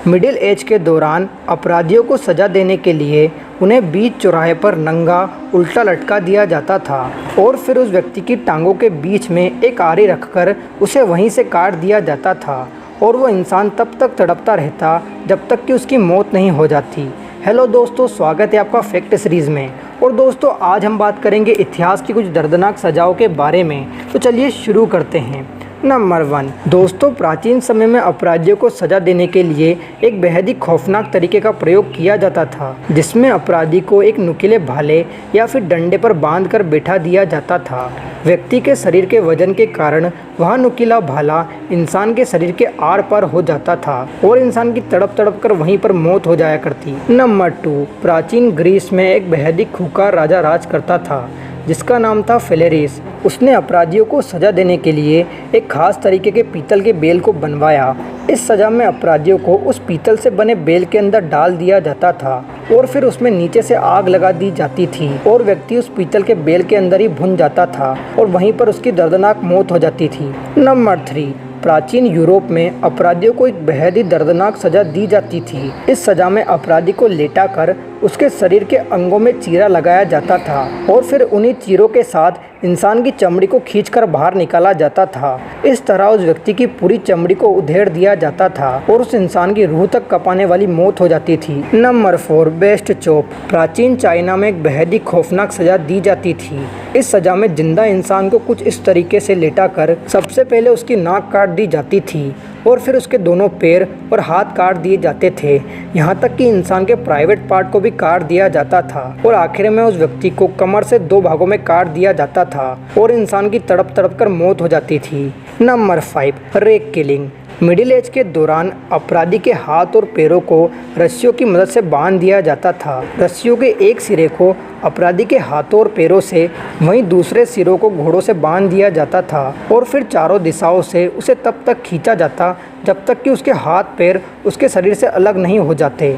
Middle age के दौरान अपराधियों को सज़ा देने के लिए उन्हें बीच चौराहे पर नंगा उल्टा लटका दिया जाता था और फिर उस व्यक्ति की टांगों के बीच में एक आरी रखकर उसे वहीं से काट दिया जाता था और वो इंसान तब तक तड़पता रहता जब तक कि उसकी मौत नहीं हो जाती। हेलो दोस्तों, स्वागत है आपका फैक्ट सीरीज़ में। और दोस्तों, आज हम बात करेंगे इतिहास की कुछ दर्दनाक सज़ाओं के बारे में। तो चलिए शुरू करते हैं। नंबर 1 दोस्तों, प्राचीन समय में अपराधियों को सज़ा देने के लिए एक बेहद ही खौफनाक तरीके का प्रयोग किया जाता था, जिसमें अपराधी को एक नुकीले भाले या फिर डंडे पर बांधकर बैठा दिया जाता था। व्यक्ति के शरीर के वजन के कारण वह नुकीला भाला इंसान के शरीर के आर पार हो जाता था और इंसान की तड़प तड़प कर वहीं पर मौत हो जाया करती। नंबर 2 प्राचीन ग्रीस में एक बेहद ही खूंखार राजा राज करता था जिसका नाम था फेलेरिस। उसने अपराधियों को सज़ा देने के लिए एक खास तरीके के पीतल के बेल को बनवाया। इस सज़ा में अपराधियों को उस पीतल से बने बेल के अंदर डाल दिया जाता था और फिर उसमें नीचे से आग लगा दी जाती थी और व्यक्ति उस पीतल के बेल के अंदर ही भुन जाता था और वहीं पर उसकी दर्दनाक मौत हो जाती थी। नंबर 3 प्राचीन यूरोप में अपराधियों को एक बेहद ही दर्दनाक सज़ा दी जाती थी। इस सज़ा में अपराधी को लेटाकर उसके शरीर के अंगों में चीरा लगाया जाता था और फिर उन्हीं चीरों के साथ इंसान की चमड़ी को खींचकर बाहर निकाला जाता था। इस तरह उस व्यक्ति की पूरी चमड़ी को उधेड़ दिया जाता था और उस इंसान की रूह तक कपाने वाली मौत हो जाती थी। नंबर 4 बेस्ट चॉप प्राचीन चाइना में एक बेहद ही खौफनाक सज़ा दी जाती थी। इस सज़ा में जिंदा इंसान को कुछ इस तरीके से लेटाकर सबसे पहले उसकी नाक काट दी जाती थी और फिर उसके दोनों पैर और हाथ काट दिए जाते थे। यहाँ तक कि इंसान के प्राइवेट पार्ट को भी काट दिया जाता था और आखिर में उस व्यक्ति को कमर से 2 भागों में काट दिया जाता था और इंसान की तड़प तड़प कर मौत हो जाती थी। Number 5 rack killing middle age के दौरान अपराधी के हाथ और पैरों को रस्सियों की मदद से बांध दिया जाता था। रस्सियों के एक सिरे को अपराधी के हाथों और पैरों से, वहीं दूसरे सिरों को घोड़ों से बांध दिया जाता था और फिर चारों दिशाओं से उसे तब तक खींचा जाता जब तक कि उसके हाथ पैर उसके शरीर से अलग नहीं हो जाते।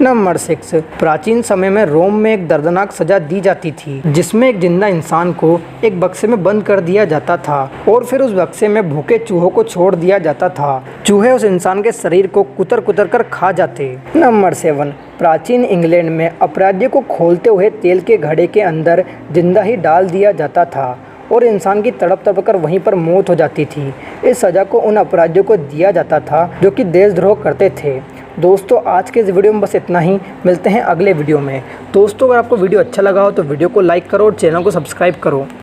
नंबर 6 प्राचीन समय में रोम में एक दर्दनाक सज़ा दी जाती थी जिसमें एक जिंदा इंसान को एक बक्से में बंद कर दिया जाता था और फिर उस बक्से में भूखे चूहों को छोड़ दिया जाता था। चूहे उस इंसान के शरीर को कुतर कुतर कर खा जाते। नंबर 7 प्राचीन इंग्लैंड में अपराधियों को खोलते हुए तेल के घड़े के अंदर जिंदा ही डाल दिया जाता था और इंसान की तड़प तड़प कर वहीं पर मौत हो जाती थी। इस सज़ा को उन अपराधियों को दिया जाता था जो कि देशद्रोह करते थे। दोस्तों, आज के इस वीडियो में बस इतना ही। मिलते हैं अगले वीडियो में। दोस्तों, अगर आपको वीडियो अच्छा लगा हो तो वीडियो को लाइक करो और चैनल को सब्सक्राइब करो।